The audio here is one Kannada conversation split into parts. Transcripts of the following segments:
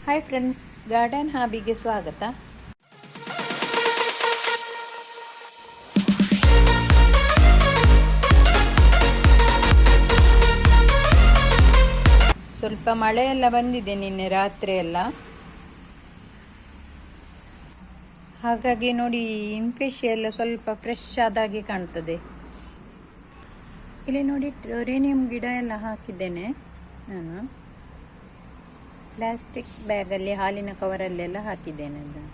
ಹಾಯ್ ಫ್ರೆಂಡ್ಸ್, ಗಾರ್ಡನ್ ಹಾಬಿಗೆ ಸ್ವಾಗತ. ಸ್ವಲ್ಪ ಮಳೆ ಎಲ್ಲ ಬಂದಿದೆ ನಿನ್ನೆ ರಾತ್ರಿ ಎಲ್ಲ, ಹಾಗಾಗಿ ನೋಡಿ ಇನ್ಫಿಶ್ ಎಲ್ಲ ಸ್ವಲ್ಪ ಫ್ರೆಶ್ ಆದಾಗೆ ಕಾಣ್ತದೆ. ಇಲ್ಲಿ ನೋಡಿ ಟೊರೇನಿಯಂ ಗಿಡ ಎಲ್ಲ ಹಾಕಿದ್ದೇನೆ ನಾನು. ಪ್ಲಾಸ್ಟಿಕ್ ಬ್ಯಾಗಲ್ಲಿ ಹಾಲಿನ ಕವರಲ್ಲೆಲ್ಲ ಹಾಕಿದ್ದೇನೆ ಅದನ್ನು.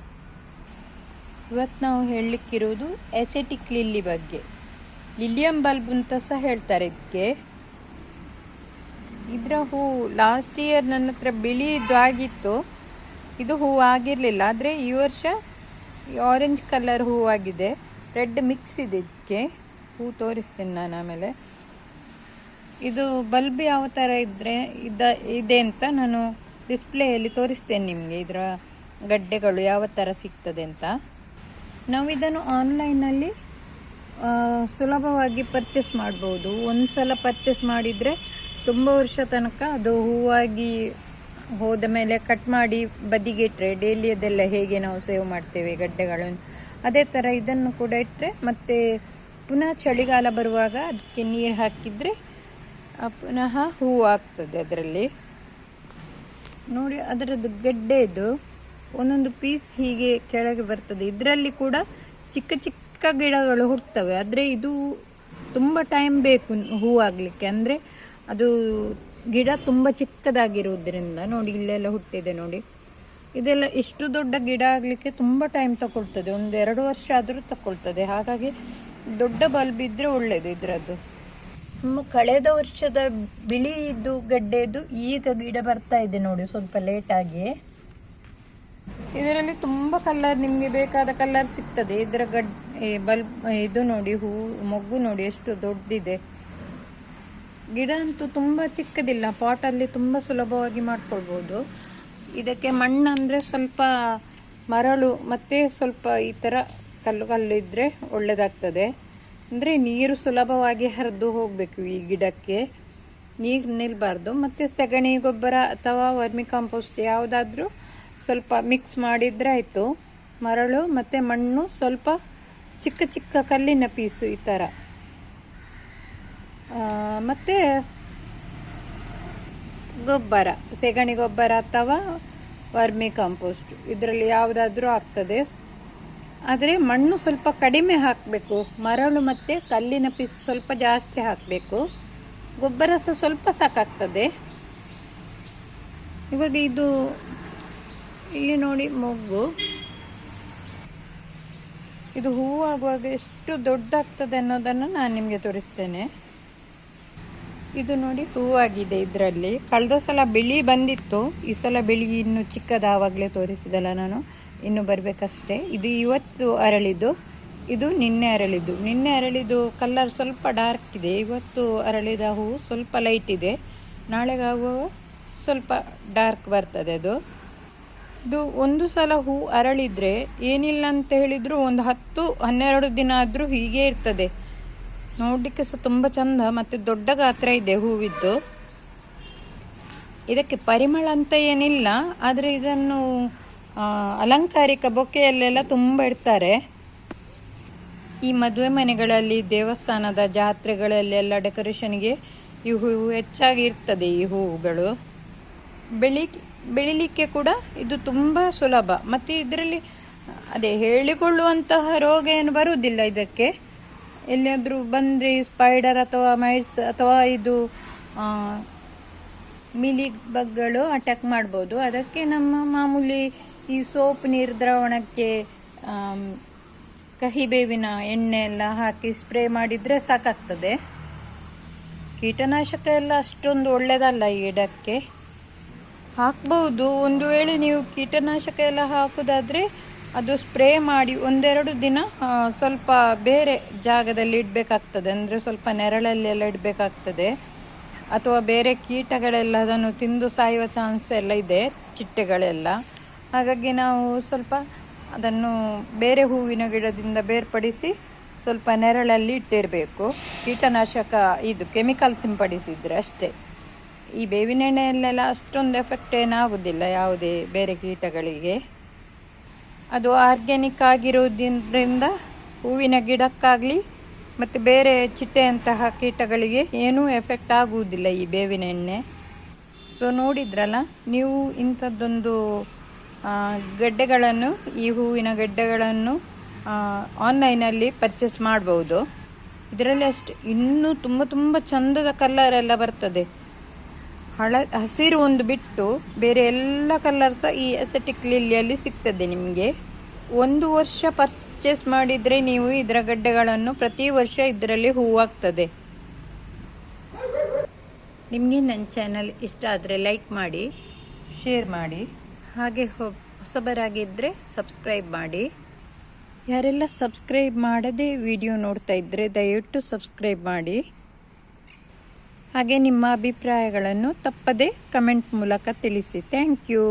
ಇವತ್ತು ನಾವು ಹೇಳಲಿಕ್ಕಿರುವುದು ಎಸೆಟಿಕ್ ಲಿಲ್ಲಿ ಬಗ್ಗೆ. ಲಿಲಿಯಂ ಬಲ್ಬ್ ಅಂತ ಸಹ ಹೇಳ್ತಾರೆ ಇದಕ್ಕೆ. ಇದರ ಹೂ ಲಾಸ್ಟ್ ಇಯರ್ ನನ್ನ ಹತ್ರ ಬಿಳಿದು ಆಗಿತ್ತು, ಇದು ಹೂ ಆಗಿರಲಿಲ್ಲ. ಆದರೆ ಈ ವರ್ಷ ಆರೆಂಜ್ ಕಲರ್ ಹೂವಾಗಿದೆ, ರೆಡ್ ಮಿಕ್ಸ್ ಇದೆ ಇದಕ್ಕೆ. ಹೂ ತೋರಿಸ್ತೀನಿ ನಾನು ಆಮೇಲೆ. ಇದು ಬಲ್ಬ್ ಯಾವ ಥರ ಇದೆ ಅಂತ ನಾನು ಡಿಸ್ಪ್ಲೇಯಲ್ಲಿ ತೋರಿಸ್ತೇನೆ ನಿಮಗೆ, ಇದರ ಗಡ್ಡೆಗಳು ಯಾವ ಥರ ಸಿಗ್ತದೆ ಅಂತ. ನಾವು ಇದನ್ನು ಆನ್ಲೈನಲ್ಲಿ ಸುಲಭವಾಗಿ ಪರ್ಚೇಸ್ ಮಾಡ್ಬೋದು. ಒಂದು ಸಲ ಪರ್ಚೇಸ್ ಮಾಡಿದರೆ ತುಂಬ ವರ್ಷ ತನಕ ಅದು ಹೂವಾಗಿ ಹೋದ ಮೇಲೆ ಕಟ್ ಮಾಡಿ ಬದಿಗೆ ಇಟ್ಟರೆ, ಡೈಲಿ ಅದೆಲ್ಲ ಹೇಗೆ ನಾವು ಸೇವ್ ಮಾಡ್ತೇವೆ ಗಡ್ಡೆಗಳನ್ನು, ಅದೇ ಥರ ಇದನ್ನು ಕೂಡ ಇಟ್ಟರೆ ಮತ್ತೆ ಪುನಃ ಚಳಿಗಾಲ ಬರುವಾಗ ಅದಕ್ಕೆ ನೀರು ಹಾಕಿದರೆ ಪುನಃ ಹೂವು ಆಗ್ತದೆ. ಅದರಲ್ಲಿ ನೋಡಿ, ಅದರದ್ದು ಗೆಡ್ಡೆದು ಒಂದೊಂದು ಪೀಸ್ ಹೀಗೆ ಕೆಳಗೆ ಬರ್ತದೆ. ಇದರಲ್ಲಿ ಕೂಡ ಚಿಕ್ಕ ಚಿಕ್ಕ ಗಿಡಗಳು ಹುಟ್ಟುತ್ತವೆ, ಆದರೆ ಇದು ತುಂಬ ಟೈಮ್ ಬೇಕು ಹೂವಾಗಲಿಕ್ಕೆ. ಅಂದರೆ ಅದು ಗಿಡ ತುಂಬ ಚಿಕ್ಕದಾಗಿರುವುದರಿಂದ ನೋಡಿ ಇಲ್ಲೆಲ್ಲ ಹುಟ್ಟಿದೆ ನೋಡಿ. ಇದೆಲ್ಲ ಇಷ್ಟು ದೊಡ್ಡ ಗಿಡ ಆಗಲಿಕ್ಕೆ ತುಂಬ ಟೈಮ್ ತಗೊಳ್ತದೆ, 1-2 ವರ್ಷ ಆದರೂ ತಗೊಳ್ತದೆ. ಹಾಗಾಗಿ ದೊಡ್ಡ ಬಲ್ಬ್ ಇದ್ದರೆ ಒಳ್ಳೆಯದು ಇದರದ್ದು. ಕಳೆದ ವರ್ಷದ ಬಿಳಿದು ಗಡ್ಡೆದು ಈಗ ಗಿಡ ಬರ್ತಾ ಇದೆ ನೋಡಿ, ಸ್ವಲ್ಪ ಲೇಟಾಗಿ. ಇದರಲ್ಲಿ ತುಂಬ ಕಲರ್, ನಿಮಗೆ ಬೇಕಾದ ಕಲರ್ ಸಿಗ್ತದೆ. ಇದರ ಬಲ್ಬ್ ಇದು ನೋಡಿ, ಹೂ ಮೊಗ್ಗು ನೋಡಿ ಎಷ್ಟು ದೊಡ್ಡದಿದೆ. ಗಿಡ ಅಂತೂ ತುಂಬ ಚಿಕ್ಕದಿಲ್ಲ, ಪಾಟಲ್ಲಿ ತುಂಬ ಸುಲಭವಾಗಿ ಮಾಡ್ಕೊಳ್ಬೋದು. ಇದಕ್ಕೆ ಮಣ್ಣು ಅಂದರೆ ಸ್ವಲ್ಪ ಮರಳು ಮತ್ತು ಸ್ವಲ್ಪ ಈ ಥರ ಕಲ್ಲು ಇದ್ದರೆ ಒಳ್ಳೆಯದಾಗ್ತದೆ. ಅಂದರೆ ನೀರು ಸುಲಭವಾಗಿ ಹರಿದು ಹೋಗಬೇಕು ಈ ಗಿಡಕ್ಕೆ, ನೀರು ನಿಲ್ಲಬಾರ್ದು. ಮತ್ತು ಸಗಣಿ ಗೊಬ್ಬರ ಅಥವಾ ವರ್ಮಿ ಕಾಂಪೋಸ್ಟ್ ಯಾವುದಾದ್ರೂ ಸ್ವಲ್ಪ ಮಿಕ್ಸ್ ಮಾಡಿದರೆ ಆಯಿತು. ಮರಳು ಮತ್ತು ಮಣ್ಣು, ಸ್ವಲ್ಪ ಚಿಕ್ಕ ಚಿಕ್ಕ ಕಲ್ಲಿನ ಪೀಸು ಈ ಥರ, ಮತ್ತು ಗೊಬ್ಬರ, ಸಗಣಿ ಗೊಬ್ಬರ ಅಥವಾ ವರ್ಮಿ ಕಾಂಪೋಸ್ಟ್, ಇದರಲ್ಲಿ ಯಾವುದಾದ್ರೂ ಆಗ್ತದೆ. ಆದರೆ ಮಣ್ಣು ಸ್ವಲ್ಪ ಕಡಿಮೆ ಹಾಕಬೇಕು, ಮರಳು ಮತ್ತು ಕಲ್ಲಿನ ಪೀಸ್ ಸ್ವಲ್ಪ ಜಾಸ್ತಿ ಹಾಕಬೇಕು. ಗೊಬ್ಬರ ಸಹ ಸ್ವಲ್ಪ ಸಾಕಾಗ್ತದೆ. ಇವಾಗ ಇದು ಇಲ್ಲಿ ನೋಡಿ ಮೊಗ್ಗು, ಇದು ಹೂವಾಗುವಾಗ ಎಷ್ಟು ದೊಡ್ಡದಾಗ್ತದೆ ಅನ್ನೋದನ್ನು ನಾನು ನಿಮಗೆ ತೋರಿಸ್ತೇನೆ. ಇದು ನೋಡಿ ಹೂವಾಗಿದೆ ಇದರಲ್ಲಿ. ಕಳೆದ ಸಲ ಬಿಳಿ ಬಂದಿತ್ತು, ಈ ಸಲ ಬಿಳಿ ಇನ್ನು ಚಿಕ್ಕದಾವಾಗಲೇ ತೋರಿಸಿದಲ್ಲ ನಾನು, ಇನ್ನು ಬರಬೇಕಷ್ಟೇ. ಇದು ಇವತ್ತು ಅರಳಿದ್ದು, ಇದು ನಿನ್ನೆ ಅರಳಿದ್ದು. ನಿನ್ನೆ ಅರಳಿದ್ದು ಕಲರ್ ಸ್ವಲ್ಪ ಡಾರ್ಕ್ ಇದೆ, ಇವತ್ತು ಅರಳಿದ ಹೂವು ಸ್ವಲ್ಪ ಲೈಟ್ ಇದೆ. ನಾಳೆಗಾಗುವ ಸ್ವಲ್ಪ ಡಾರ್ಕ್ ಬರ್ತದೆ ಅದು. ಇದು ಒಂದು ಸಲ ಹೂ ಅರಳಿದರೆ ಏನಿಲ್ಲ ಅಂತ ಹೇಳಿದರೂ 10-12 ದಿನ ಆದರೂ ಹೀಗೆ ಇರ್ತದೆ. ನೋಡಲಿಕ್ಕೆ ಸಹ ತುಂಬ ಚಂದ ಮತ್ತು ದೊಡ್ಡ ಗಾತ್ರ ಇದೆ ಹೂವಿದ್ದು. ಇದಕ್ಕೆ ಪರಿಮಳ ಅಂತ ಏನಿಲ್ಲ, ಆದರೆ ಇದನ್ನು ಅಲಂಕಾರಿಕ ಬೊಕ್ಕೆಯಲ್ಲೆಲ್ಲ ತುಂಬ ಇಡ್ತಾರೆ. ಈ ಮದುವೆ ಮನೆಗಳಲ್ಲಿ, ದೇವಸ್ಥಾನದ ಜಾತ್ರೆಗಳಲ್ಲೆಲ್ಲ ಡೆಕೋರೇಷನ್ಗೆ ಈ ಹೂವು ಹೆಚ್ಚಾಗಿ ಇರ್ತದೆ. ಈ ಹೂವುಗಳು ಬೆಳಿಲಿಕ್ಕೆ ಕೂಡ ಇದು ತುಂಬ ಸುಲಭ. ಮತ್ತು ಇದರಲ್ಲಿ ಅದೇ ಹೇಳಿಕೊಳ್ಳುವಂತಹ ರೋಗ ಏನು ಬರುವುದಿಲ್ಲ ಇದಕ್ಕೆ. ಎಲ್ಲಿಯಾದರೂ ಬಂದರೆ ಸ್ಪೈಡರ್ ಅಥವಾ ಮೈಟ್ಸ್ ಅಥವಾ ಇದು ಮಿಲಿ ಬಗ್ಗಳು ಅಟ್ಯಾಕ್ ಮಾಡ್ಬೋದು. ಅದಕ್ಕೆ ನಮ್ಮ ಮಾಮೂಲಿ ಈ ಸೋಪ್ ನೀರು ದ್ರಾವಣಕ್ಕೆ ಕಹಿಬೇವಿನ ಎಣ್ಣೆ ಎಲ್ಲ ಹಾಕಿ ಸ್ಪ್ರೇ ಮಾಡಿದರೆ ಸಾಕಾಗ್ತದೆ. ಕೀಟನಾಶಕ ಎಲ್ಲ ಅಷ್ಟೊಂದು ಒಳ್ಳೆಯದಲ್ಲ ಈ ಗಿಡಕ್ಕೆ. ಹಾಕ್ಬೋದು, ಒಂದು ವೇಳೆ ನೀವು ಕೀಟನಾಶಕ ಎಲ್ಲ ಹಾಕೋದಾದರೆ ಅದು ಸ್ಪ್ರೇ ಮಾಡಿ 1-2 ದಿನ ಸ್ವಲ್ಪ ಬೇರೆ ಜಾಗದಲ್ಲಿ ಇಡಬೇಕಾಗ್ತದೆ. ಅಂದರೆ ಸ್ವಲ್ಪ ನೆರಳಲ್ಲೆಲ್ಲ ಇಡಬೇಕಾಗ್ತದೆ. ಅಥವಾ ಬೇರೆ ಕೀಟಗಳೆಲ್ಲ ಅದನ್ನು ತಿಂದು ಸಾಯುವ ಚಾನ್ಸ್ ಎಲ್ಲ ಇದೆ, ಚಿಟ್ಟೆಗಳೆಲ್ಲ. ಹಾಗಾಗಿ ನಾವು ಸ್ವಲ್ಪ ಅದನ್ನು ಬೇರೆ ಹೂವಿನ ಗಿಡದಿಂದ ಬೇರ್ಪಡಿಸಿ ಸ್ವಲ್ಪ ನೆರಳಲ್ಲಿ ಇಟ್ಟಿರಬೇಕು. ಕೀಟನಾಶಕ ಇದು ಕೆಮಿಕಲ್ ಸಿಂಪಡಿಸಿದರೆ ಅಷ್ಟೇ. ಈ ಬೇವಿನ ಎಣ್ಣೆಯಲ್ಲೆಲ್ಲ ಅಷ್ಟೊಂದು ಎಫೆಕ್ಟ್ ಏನಾಗೋದಿಲ್ಲ ಯಾವುದೇ ಬೇರೆ ಕೀಟಗಳಿಗೆ. ಅದು ಆರ್ಗ್ಯಾನಿಕ್ ಆಗಿರೋದ್ರಿಂದ ಹೂವಿನ ಗಿಡಕ್ಕಾಗಲಿ ಮತ್ತು ಬೇರೆ ಚಿಟ್ಟೆಯಂತಹ ಕೀಟಗಳಿಗೆ ಏನೂ ಎಫೆಕ್ಟ್ ಆಗುವುದಿಲ್ಲ ಈ ಬೇವಿನ ಎಣ್ಣೆ. ಸೊ ನೋಡಿದ್ರಲ್ಲ, ನೀವು ಇಂಥದ್ದೊಂದು ಗಡ್ಡೆಗಳನ್ನು, ಈ ಹೂವಿನ ಗಡ್ಡೆಗಳನ್ನು ಆನ್ಲೈನಲ್ಲಿ ಪರ್ಚೇಸ್ ಮಾಡ್ಬೋದು. ಇದರಲ್ಲಿ ಇನ್ನೂ ತುಂಬ ಚಂದದ ಕಲರೆಲ್ಲ ಬರ್ತದೆ. ಹಸಿರು ಒಂದು ಬಿಟ್ಟು ಬೇರೆ ಎಲ್ಲ ಕಲರ್ ಸಹ ಈ ಎಸೆಟಿಕ್ ಲಿಲ್ಲಿಯಲ್ಲಿ ಸಿಗ್ತದೆ ನಿಮಗೆ. 1 ವರ್ಷ ಪರ್ಚೇಸ್ ಮಾಡಿದರೆ ನೀವು ಇದರ ಗಡ್ಡೆಗಳನ್ನು ಪ್ರತಿ ವರ್ಷ ಇದರಲ್ಲಿ ಹೂವಾಗ್ತದೆ. ನಿಮಗೆ ನನ್ನ ಚಾನಲ್ ಇಷ್ಟ ಆದರೆ ಲೈಕ್ ಮಾಡಿ, ಶೇರ್ ಮಾಡಿ, ಹಾಗೆ ಹೊಸಬರಾಗಿದ್ದರೆ ಸಬ್ಸ್ಕ್ರೈಬ್ ಮಾಡಿ. ಯಾರೆಲ್ಲ ಸಬ್ಸ್ಕ್ರೈಬ್ ಮಾಡದೆ ವಿಡಿಯೋ ನೋಡ್ತಾ ಇದ್ದರೆ ದಯವಿಟ್ಟು ಸಬ್ಸ್ಕ್ರೈಬ್ ಮಾಡಿ. ಹಾಗೆ ನಿಮ್ಮ ಅಭಿಪ್ರಾಯಗಳನ್ನು ತಪ್ಪದೆ ಕಮೆಂಟ್ ಮೂಲಕ ತಿಳಿಸಿ. Thank you.